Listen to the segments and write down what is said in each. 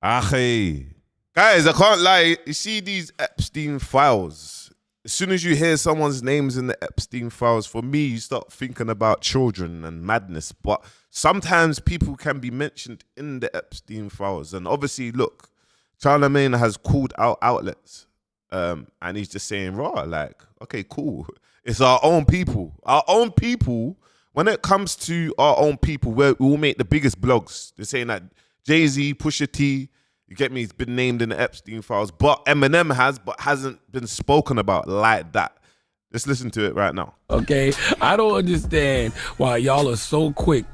Aye. Guys, I can't lie. You see these Epstein files. As soon as you hear someone's names in the Epstein files, for me, you start thinking about children and madness. But sometimes people can be mentioned in the Epstein files. And obviously, look, Charlamagne has called out outlets. And he's just saying, raw, like, okay, cool. It's our own people. Our own people, when it comes to our own people, we will make the biggest blogs. They're saying that Jay-Z, Pusha T, you get me, he's been named in the Epstein files, but Eminem has, but hasn't been spoken about like that. Let's listen to it right now. Okay, I don't understand why y'all are so quick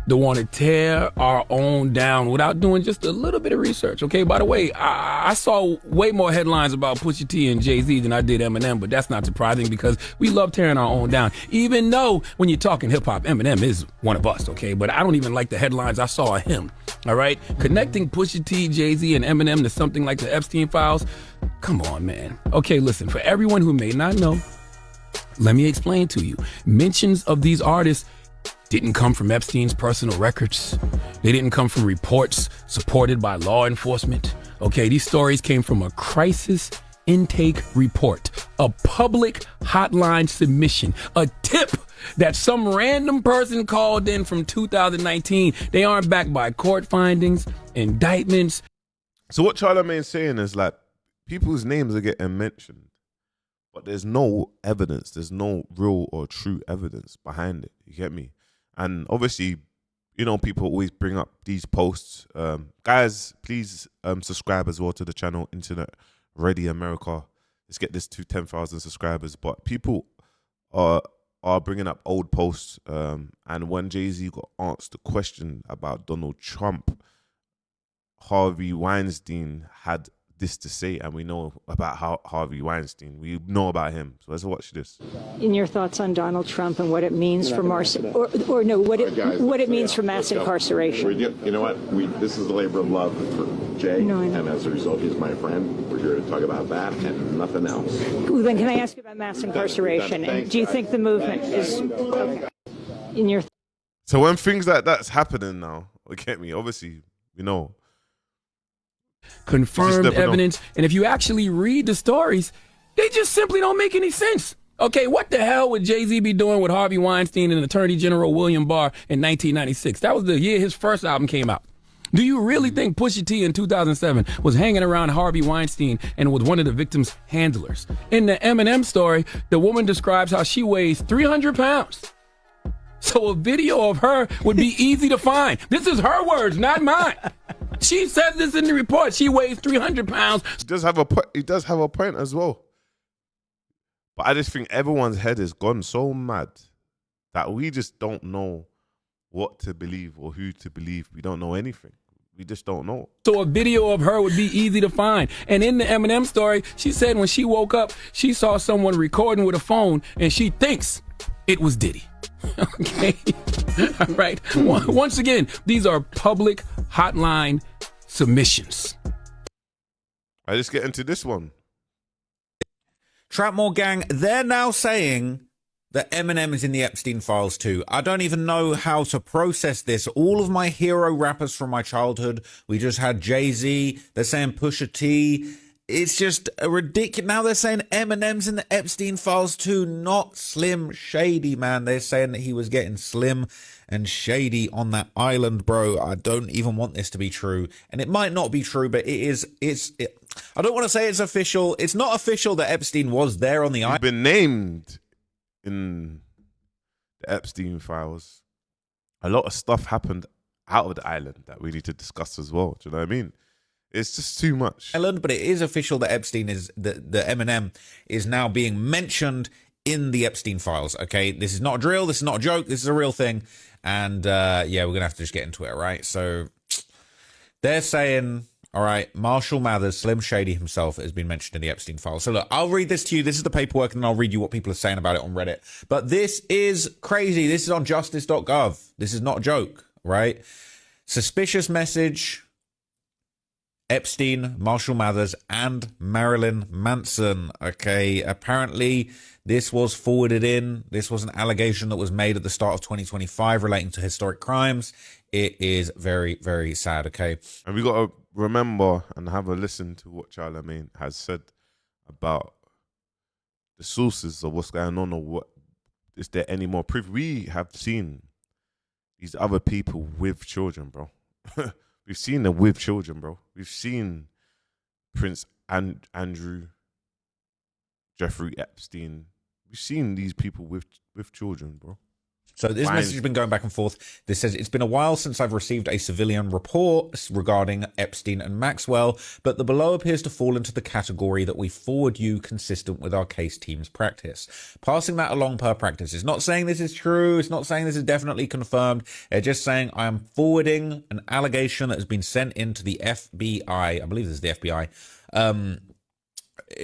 to want to tear our own down without doing just a little bit of research. Okay, by the way, I saw way more headlines about Pusha T and Jay-Z than I did Eminem, but that's not surprising because we love tearing our own down. Even though when you're talking hip hop, Eminem is one of us, okay? But I don't even like the headlines I saw of him, all right? Connecting Pusha T, Jay-Z, and Eminem to something like the Epstein files, come on, man. Okay, listen, for everyone who may not know, let me explain to you. Mentions of these artists didn't come from Epstein's personal records. They didn't come from reports supported by law enforcement. Okay, these stories came from a crisis intake report, a public hotline submission, a tip that some random person called in from 2019. They aren't backed by court findings, indictments. So what Charlamagne's saying is like, people's names are getting mentioned, but there's no evidence. There's no real or true evidence behind it. You get me? And obviously, you know, people always bring up these posts. Guys, please subscribe as well to the channel, Internet Ready America. Let's get this to 10,000 subscribers. But people are bringing up old posts. And when Jay-Z got asked the question about Donald Trump, Harvey Weinstein had this to say, and we know about Harvey Weinstein. We know about him. So let's watch this. In your thoughts on Donald Trump and what it means for mass incarceration. You know what? This is a labor of love for Jay, and as a result, he's my friend. We're here to talk about that and nothing else. Well, then, can I ask you about mass incarceration? And do you think the movement is okay? In your so when things like that's happening now, look at me. Obviously, you know. Confirmed evidence, and if you actually read the stories, they just simply don't make any sense. Okay, what the hell would Jay-Z be doing with Harvey Weinstein and Attorney General William Barr in 1996? That was the year his first album came out. Do you really think Pusha T in 2007 was hanging around Harvey Weinstein and was one of the victim's handlers? In the Eminem story, the woman describes how she weighs 300 pounds. So a video of her would be easy to find. This is her words, not mine. She says this in the report. She weighs 300 pounds. He does have a point as well. But I just think everyone's head has gone so mad that we just don't know what to believe or who to believe. We don't know anything. We just don't know. So a video of her would be easy to find. And in the Eminem story, she said when she woke up, she saw someone recording with a phone and she thinks it was Diddy. Okay. All right. Once again, these are public hotline submissions. I just get into this one. Trapmore gang, they're now saying that Eminem is in the Epstein files too. I don't even know how to process this. All of my hero rappers from my childhood, we just had Jay-Z, they're saying Pusha T. It's just a ridiculous. Now they're saying Eminem's in the Epstein files too, not Slim Shady, man. They're saying that he was getting slim and shady on that island, bro. I don't even want this to be true. And it might not be true, but it is. I don't want to say it's official. It's not official that Epstein was there on the island. He's been named in the Epstein files. A lot of stuff happened out of the island that we need to discuss as well. Do you know what I mean? It's just too much. But it is official that Epstein is the Eminem is now being mentioned in the Epstein files. Okay, this is not a drill. This is not a joke. This is a real thing. And yeah, we're gonna have to just get into it, right? So they're saying, all right, Marshall Mathers, Slim Shady himself, has been mentioned in the Epstein files. So look, I'll read this to you. This is the paperwork, and then I'll read you what people are saying about it on Reddit. But this is crazy. This is on justice.gov. This is not a joke, right? Suspicious message. Epstein, Marshall Mathers, and Marilyn Manson. Okay, apparently this was forwarded in. This was an allegation that was made at the start of 2025 relating to historic crimes It is very, very sad, okay? And we got to remember and have a listen to what Charlamagne has said about the sources of what's going on, or what is there any more proof. We have seen these other people with children, bro. We've seen them with children, bro. We've seen Prince Andrew, Jeffrey Epstein. We've seen these people with children, bro. So this message has been going back and forth. This says, it's been a while since I've received a civilian report regarding Epstein and Maxwell, but the below appears to fall into the category that we forward you consistent with our case team's practice. Passing that along per practice. It's not saying this is true. It's not saying this is definitely confirmed. It's just saying I am forwarding an allegation that has been sent into the FBI. I believe this is the FBI.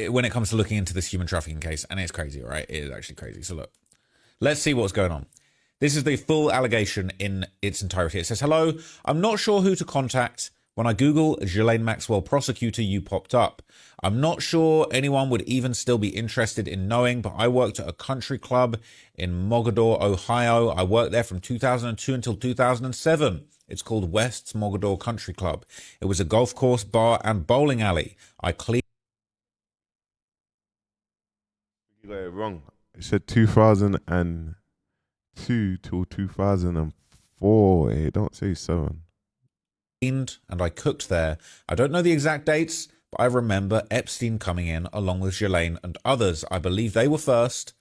When it comes to looking into this human trafficking case. And it's crazy, right? It is actually crazy. So look, let's see what's going on. This is the full allegation in its entirety. It says, hello, I'm not sure who to contact. When I Google Ghislaine Maxwell prosecutor, you popped up. I'm not sure anyone would even still be interested in knowing, but I worked at a country club in Mogador, Ohio. I worked there from 2002 until 2007. It's called West's Mogador Country Club. It was a golf course, bar, and bowling alley. I cleaned. You got it wrong. It said 2002 till 2004. It don't say 7. And I cooked there. I don't know the exact dates, but I remember Epstein coming in along with Ghislaine and others. I believe they were first.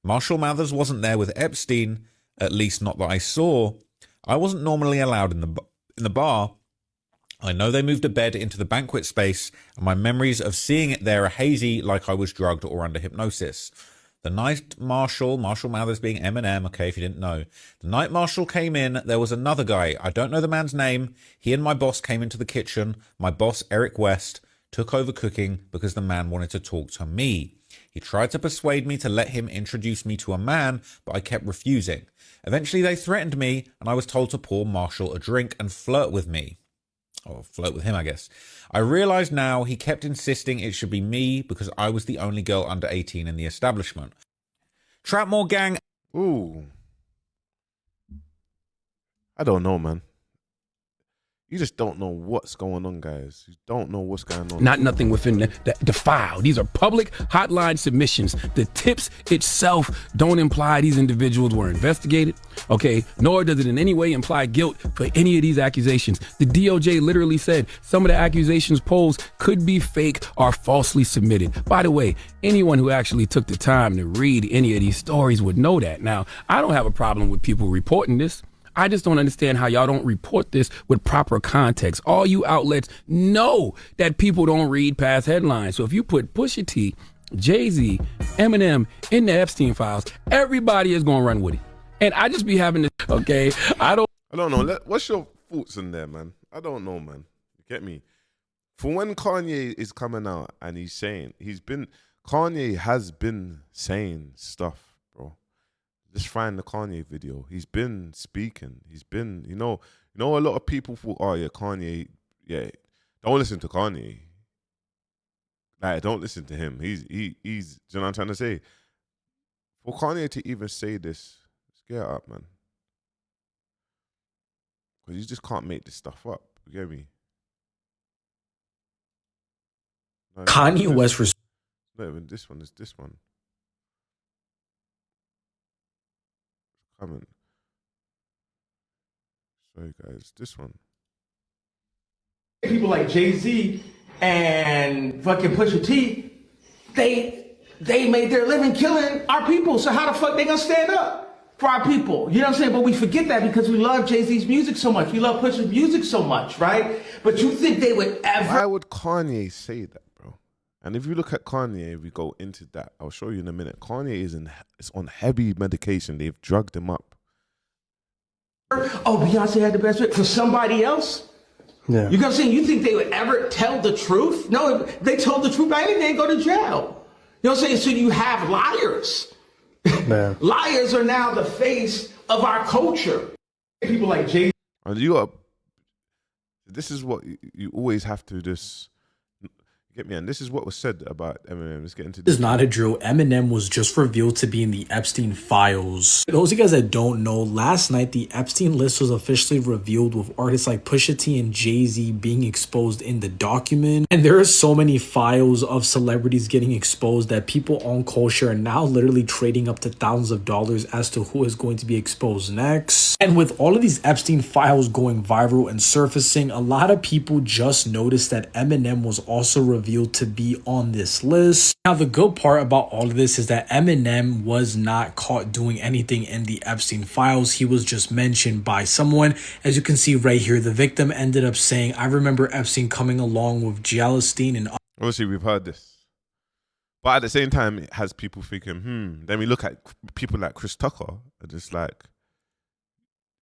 Marshall Mathers wasn't there with Epstein, at least not that I saw. I wasn't normally allowed in the bar. I know they moved a bed into the banquet space, and my memories of seeing it there are hazy, like I was drugged or under hypnosis. The night Marshall Mathers being Eminem, okay, if you didn't know. The night Marshall came in, there was another guy. I don't know the man's name. He and my boss came into the kitchen. My boss, Eric West, took over cooking because the man wanted to talk to me. He tried to persuade me to let him introduce me to a man, but I kept refusing. Eventually they threatened me, and I was told to pour Marshall a drink and flirt with me. Or flirt with him, I guess. I realize now he kept insisting it should be me because I was the only girl under 18 in the establishment. Trapmore gang. Ooh. I don't know, man. You just don't know what's going on, guys. You don't know what's going on. Not nothing within the file. These are public hotline submissions. The tips itself don't imply these individuals were investigated, okay? Nor does it in any way imply guilt for any of these accusations. The DOJ literally said some of the accusations posed could be fake or falsely submitted. By the way, anyone who actually took the time to read any of these stories would know that. Now, I don't have a problem with people reporting this. I just don't understand how y'all don't report this with proper context. All you outlets know that people don't read past headlines. So if you put Pusha T, Jay-Z, Eminem in the Epstein files, everybody is going to run with it. And I just be having this, okay? I don't know. What's your thoughts on there, man? I don't know, man. You get me? For when Kanye is coming out and he's saying, Kanye has been saying stuff. Just find the Kanye video. He's been speaking. He's been, you know, a lot of people thought, oh yeah, Kanye, yeah, don't listen to Kanye. Like, don't listen to him. He's, you know what I'm trying to say? For Kanye to even say this, get up, man. Because you just can't make this stuff up. You get me? No, Kanye West was not even this one. It's this one. Coming. Sorry, guys. This one. People like Jay-Z and fucking Pusha T, they made their living killing our people. So how the fuck they gonna stand up for our people? You know what I'm saying? But we forget that because we love Jay-Z's music so much. We love Pusha's music so much, right? But you think they would ever? Why would Kanye say that, bro? And if you look at Kanye, we go into that. I'll show you in a minute. Kanye is on heavy medication. They've drugged him up. Oh, Beyonce had the best fit for somebody else? Yeah. You know what I'm saying? You think they would ever tell the truth? No, if they told the truth, they'd go to jail. You know what I'm saying? So you have liars. Man. Liars are now the face of our culture. People like Jay. And this is what you always have to just Get me? And this is what was said about Eminem. Let's get into This this. is not a drill. Eminem was just revealed to be in the Epstein files. For those of you guys that don't know, last night the Epstein list was officially revealed with artists like Pusha T and Jay-Z being exposed in the document. And there are so many files of celebrities getting exposed that people on culture are now literally trading up to thousands of dollars as to who is going to be exposed next. And with all of these Epstein files going viral and surfacing, a lot of people just noticed that Eminem was also revealed to be on this list. Now, the good part about all of this is that Eminem was not caught doing anything in the Epstein files. He was just mentioned by someone. As you can see right here, the victim ended up saying, I remember Epstein coming along with Epstein and Obviously, we've heard this. But at the same time, it has people thinking, Then we look at people like Chris Tucker and it's like,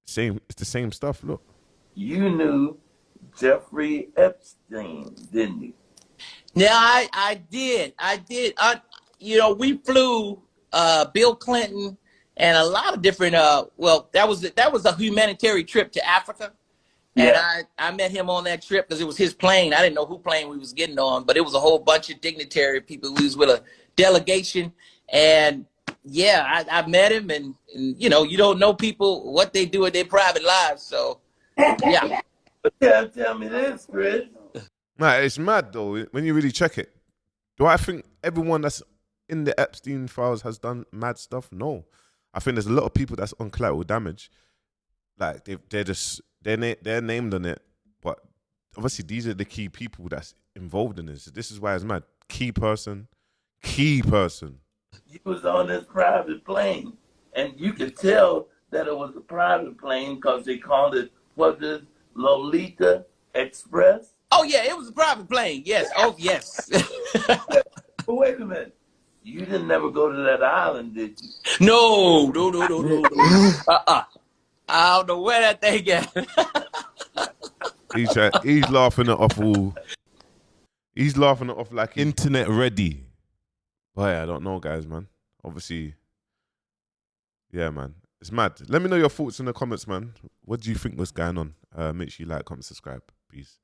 it's the same stuff. Look. You knew Jeffrey Epstein, didn't you? Yeah, I did. We flew Bill Clinton and a lot of different that was a humanitarian trip to Africa. And I met him on that trip because it was his plane. I didn't know who plane we was getting on, but it was a whole bunch of dignitary people. We was with a delegation. And yeah, I met him and you don't know people, what they do in their private lives. So yeah. But tell me this, Chris. Nah, it's mad though when you really check it. Do I think everyone that's in the Epstein files has done mad stuff? No, I think there's a lot of people that's on collateral damage. Like they're named on it, but obviously these are the key people that's involved in this. This is why it's mad. Key person. You was on this private plane, and you could tell that it was a private plane because they called it Lolita Express. Oh yeah, it was a private plane. Yes. Oh yes. But wait a minute. You didn't never go to that island, did you? No. I don't know where that thing at. He's laughing it off all. He's laughing it off like internet ready. But yeah, I don't know, guys, man. Obviously, yeah, man. It's mad. Let me know your thoughts in the comments, man. What do you think was going on? Make sure you like, comment, subscribe. Peace.